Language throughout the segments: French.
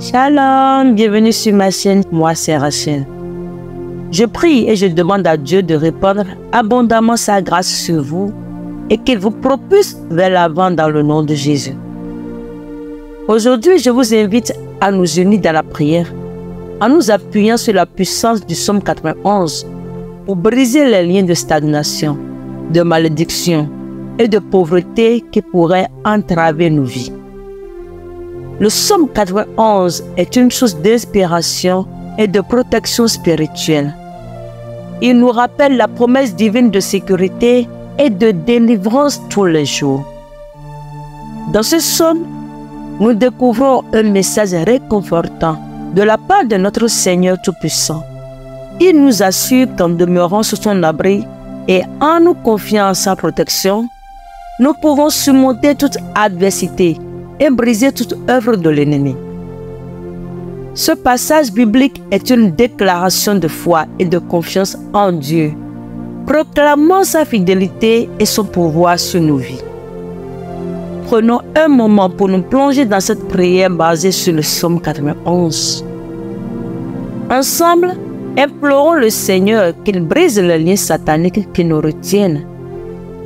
Shalom, bienvenue sur ma chaîne, moi c'est Rachel. Je prie et je demande à Dieu de répandre abondamment sa grâce sur vous et qu'il vous propulse vers l'avant dans le nom de Jésus. Aujourd'hui, je vous invite à nous unir dans la prière en nous appuyant sur la puissance du psaume 91 pour briser les liens de stagnation, de malédiction et de pauvreté qui pourraient entraver nos vies. Le psaume 91 est une source d'inspiration et de protection spirituelle. Il nous rappelle la promesse divine de sécurité et de délivrance tous les jours. Dans ce psaume, nous découvrons un message réconfortant de la part de notre Seigneur Tout-Puissant. Il nous assure qu'en demeurant sous son abri et en nous confiant en sa protection, nous pouvons surmonter toute adversité et briser toute œuvre de l'ennemi. Ce passage biblique est une déclaration de foi et de confiance en Dieu, proclamant sa fidélité et son pouvoir sur nos vies. Prenons un moment pour nous plonger dans cette prière basée sur le psaume 91. Ensemble, implorons le Seigneur qu'il brise les liens sataniques qui nous retiennent,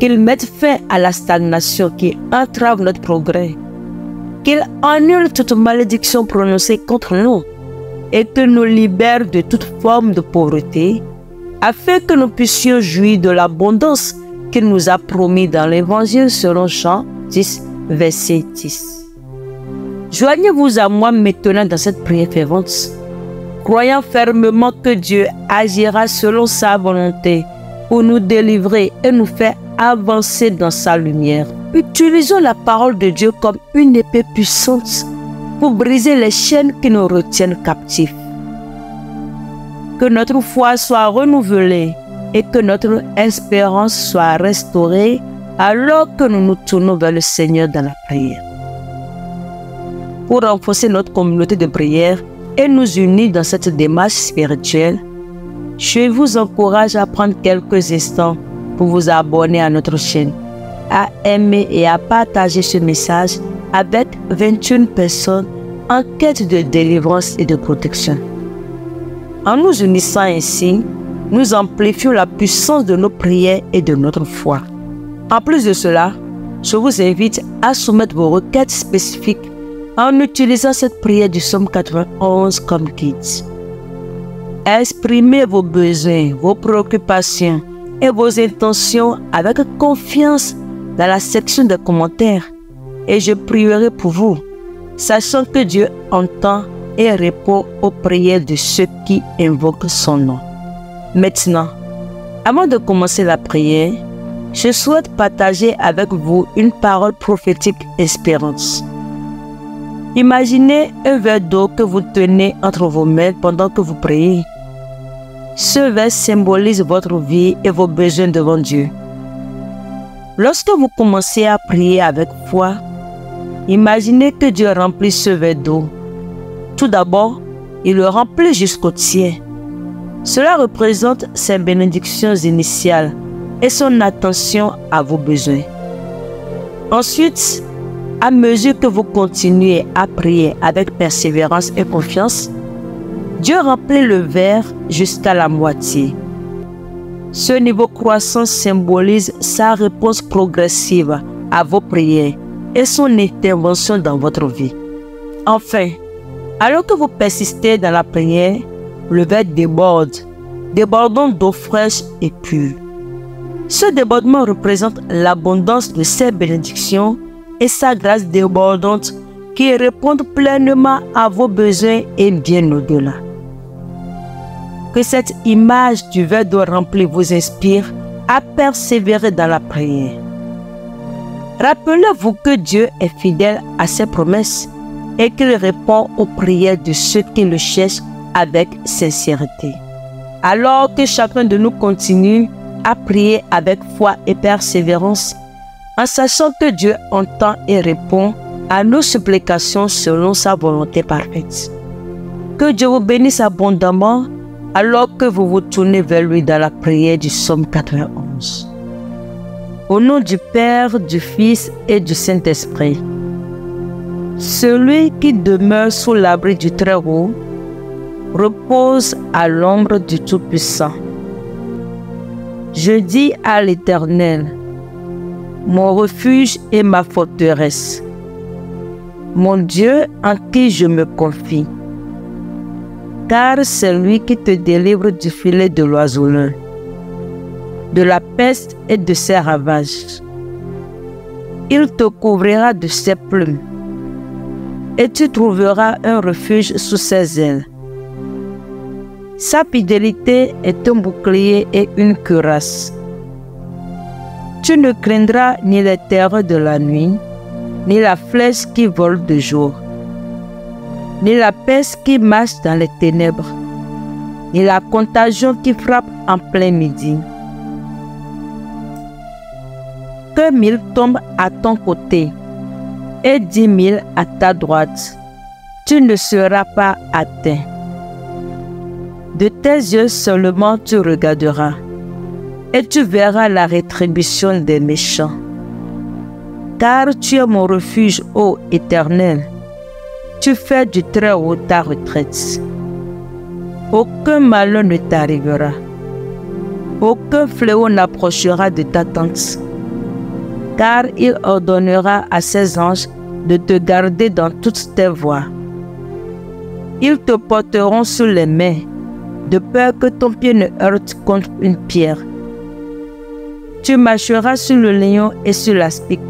qu'il mette fin à la stagnation qui entrave notre progrès, qu'il annule toute malédiction prononcée contre nous et qu'il nous libère de toute forme de pauvreté, afin que nous puissions jouir de l'abondance qu'il nous a promis dans l'Évangile selon Jean 10, verset 10. Joignez-vous à moi maintenant dans cette prière fervente, croyant fermement que Dieu agira selon sa volonté pour nous délivrer et nous faire avancer dans sa lumière. Utilisons la parole de Dieu comme une épée puissante pour briser les chaînes qui nous retiennent captifs. Que notre foi soit renouvelée et que notre espérance soit restaurée alors que nous nous tournons vers le Seigneur dans la prière. Pour renforcer notre communauté de prière et nous unir dans cette démarche spirituelle, je vous encourage à prendre quelques instants pour vous abonner à notre chaîne, à aimer et à partager ce message avec 21 personnes en quête de délivrance et de protection. En nous unissant ainsi, nous amplifions la puissance de nos prières et de notre foi. En plus de cela, je vous invite à soumettre vos requêtes spécifiques en utilisant cette prière du psaume 91 comme guide. Exprimez vos besoins, vos préoccupations et vos intentions avec confiance dans la section des commentaires et je prierai pour vous, sachant que Dieu entend et répond aux prières de ceux qui invoquent son nom. Maintenant, avant de commencer la prière, je souhaite partager avec vous une parole prophétique inspirante. Imaginez un verre d'eau que vous tenez entre vos mains pendant que vous priez. Ce verre symbolise votre vie et vos besoins devant Dieu. Lorsque vous commencez à prier avec foi, imaginez que Dieu remplit ce verre d'eau. Tout d'abord, il le remplit jusqu'au tiers. Cela représente ses bénédictions initiales et son attention à vos besoins. Ensuite, à mesure que vous continuez à prier avec persévérance et confiance, Dieu remplit le verre jusqu'à la moitié. Ce niveau croissant symbolise sa réponse progressive à vos prières et son intervention dans votre vie. Enfin, alors que vous persistez dans la prière, le verre déborde, débordant d'eau fraîche et pure. Ce débordement représente l'abondance de ses bénédictions et sa grâce débordante qui répondent pleinement à vos besoins et bien au-delà. Que cette image du verre d'eau rempli vous inspire à persévérer dans la prière. Rappelez-vous que Dieu est fidèle à ses promesses et qu'il répond aux prières de ceux qui le cherchent avec sincérité. Alors que chacun de nous continue à prier avec foi et persévérance, en sachant que Dieu entend et répond à nos supplications selon sa volonté parfaite. Que Dieu vous bénisse abondamment alors que vous vous tournez vers lui dans la prière du psaume 91. Au nom du Père, du Fils et du Saint-Esprit. Celui qui demeure sous l'abri du Très-Haut repose à l'ombre du Tout-Puissant. Je dis à l'Éternel, mon refuge et ma forteresse, mon Dieu en qui je me confie. Car c'est lui qui te délivre du filet de l'oiseleur, de la peste et de ses ravages. Il te couvrira de ses plumes, et tu trouveras un refuge sous ses ailes. Sa fidélité est un bouclier et une cuirasse. Tu ne craindras ni les terreurs de la nuit, ni la flèche qui vole de jour, ni la peste qui marche dans les ténèbres, ni la contagion qui frappe en plein midi. Que 1000 tombent à ton côté et 10 000 à ta droite, tu ne seras pas atteint. De tes yeux seulement tu regarderas, et tu verras la rétribution des méchants. Car tu es mon refuge, ô Éternel. Tu fais du Très-Haut ta retraite. Aucun malheur ne t'arrivera. Aucun fléau n'approchera de ta tente. Car il ordonnera à ses anges de te garder dans toutes tes voies. Ils te porteront sur les mains, de peur que ton pied ne heurte contre une pierre. Tu marcheras sur le lion et sur l'aspic.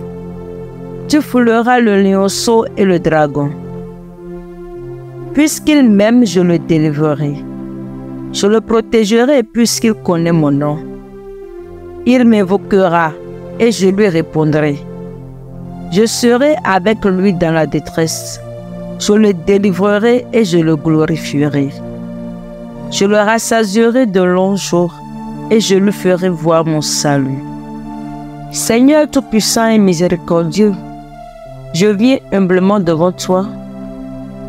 Tu fouleras le lionceau et le dragon. Puisqu'il m'aime, je le délivrerai. Je le protégerai puisqu'il connaît mon nom. Il m'invoquera et je lui répondrai. Je serai avec lui dans la détresse. Je le délivrerai et je le glorifierai. Je le rassasierai de longs jours et je lui ferai voir mon salut. Seigneur Tout-Puissant et miséricordieux, je viens humblement devant toi,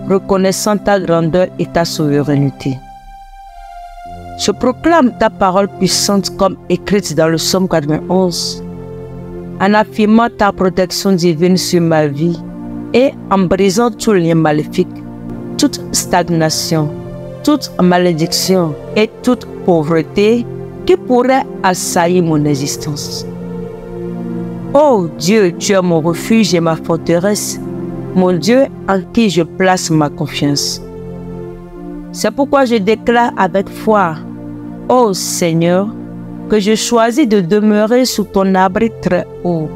reconnaissant ta grandeur et ta souveraineté. Je proclame ta parole puissante comme écrite dans le psaume 91, en affirmant ta protection divine sur ma vie et en brisant tout lien maléfique, toute stagnation, toute malédiction et toute pauvreté qui pourrait assaillir mon existence. Oh Dieu, tu es mon refuge et ma forteresse, mon Dieu en qui je place ma confiance. C'est pourquoi je déclare avec foi, ô Seigneur, que je choisis de demeurer sous ton abri très haut,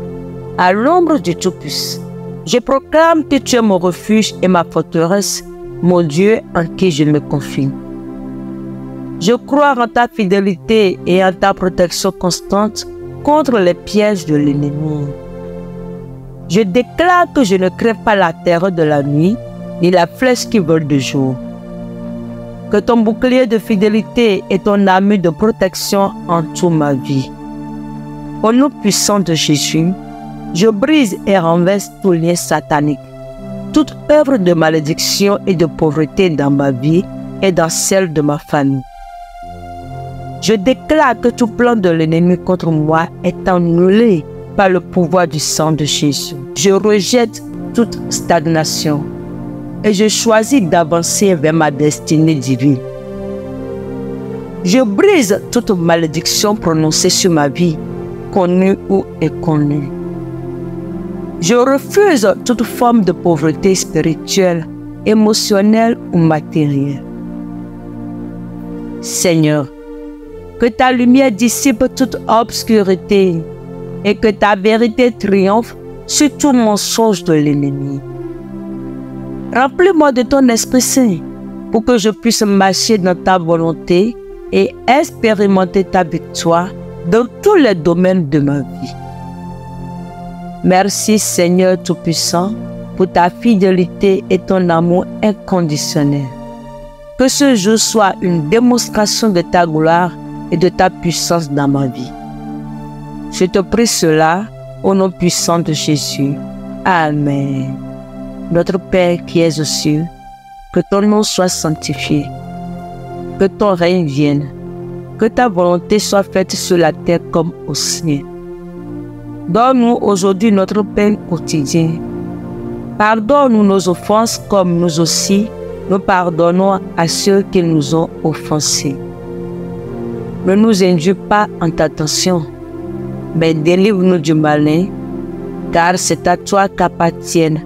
à l'ombre du Tout-Puissant. Je proclame que tu es mon refuge et ma forteresse, mon Dieu en qui je me confie. Je crois en ta fidélité et en ta protection constante contre les pièges de l'ennemi. Je déclare que je ne crains pas la terreur de la nuit, ni la flèche qui vole de jour. Que ton bouclier de fidélité et ton armure de protection entourent ma vie. Au nom puissant de Jésus, je brise et renverse tout lien satanique, toute œuvre de malédiction et de pauvreté dans ma vie et dans celle de ma famille. Je déclare que tout plan de l'ennemi contre moi est annulé par le pouvoir du sang de Jésus. Je rejette toute stagnation et je choisis d'avancer vers ma destinée divine. Je brise toute malédiction prononcée sur ma vie, connue ou inconnue. Je refuse toute forme de pauvreté spirituelle, émotionnelle ou matérielle. Seigneur, que ta lumière dissipe toute obscurité et que ta vérité triomphe sur tout mensonge de l'ennemi. Remplis-moi de ton Esprit Saint pour que je puisse marcher dans ta volonté et expérimenter ta victoire dans tous les domaines de ma vie. Merci Seigneur Tout-Puissant pour ta fidélité et ton amour inconditionnel. Que ce jour soit une démonstration de ta gloire et de ta puissance dans ma vie. Je te prie cela au nom puissant de Jésus. Amen. Notre Père qui es aux cieux, que ton nom soit sanctifié, que ton règne vienne, que ta volonté soit faite sur la terre comme au ciel. Donne-nous aujourd'hui notre pain quotidien. Pardonne-nous nos offenses comme nous aussi, nous pardonnons à ceux qui nous ont offensés. Ne nous induis pas en tentation, mais délivre-nous du malin, car c'est à toi qu'appartiennent,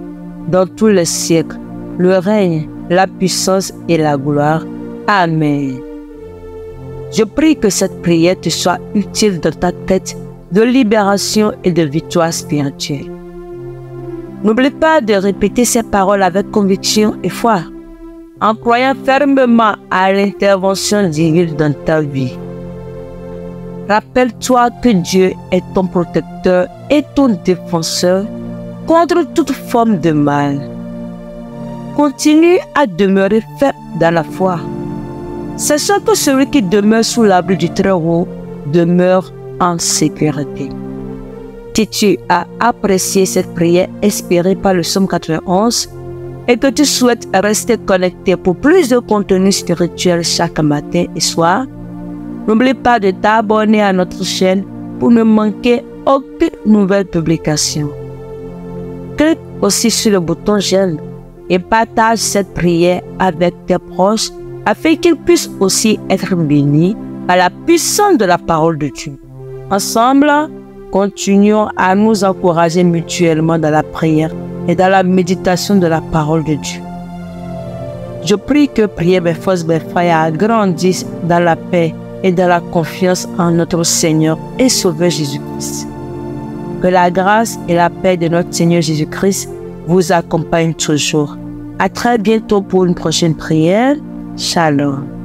dans tous les siècles, le règne, la puissance et la gloire. Amen. Je prie que cette prière te soit utile dans ta quête de libération et de victoire spirituelle. N'oublie pas de répéter ces paroles avec conviction et foi, en croyant fermement à l'intervention divine dans ta vie. Rappelle-toi que Dieu est ton protecteur et ton défenseur contre toute forme de mal. Continue à demeurer ferme dans la foi. Sachant que celui qui demeure sous l'abri du Très-Haut demeure en sécurité. Si tu as apprécié cette prière inspirée par le psaume 91 et que tu souhaites rester connecté pour plus de contenu spirituel chaque matin et soir, n'oublie pas de t'abonner à notre chaîne pour ne manquer aucune nouvelle publication. Clique aussi sur le bouton j'aime et partage cette prière avec tes proches afin qu'ils puissent aussi être bénis par la puissance de la parole de Dieu. Ensemble, continuons à nous encourager mutuellement dans la prière et dans la méditation de la parole de Dieu. Je prie que Prière mes forces, mes frères grandissent dans la paix et dans la confiance en notre Seigneur et Sauveur Jésus-Christ. Que la grâce et la paix de notre Seigneur Jésus-Christ vous accompagnent toujours. À très bientôt pour une prochaine prière. Shalom.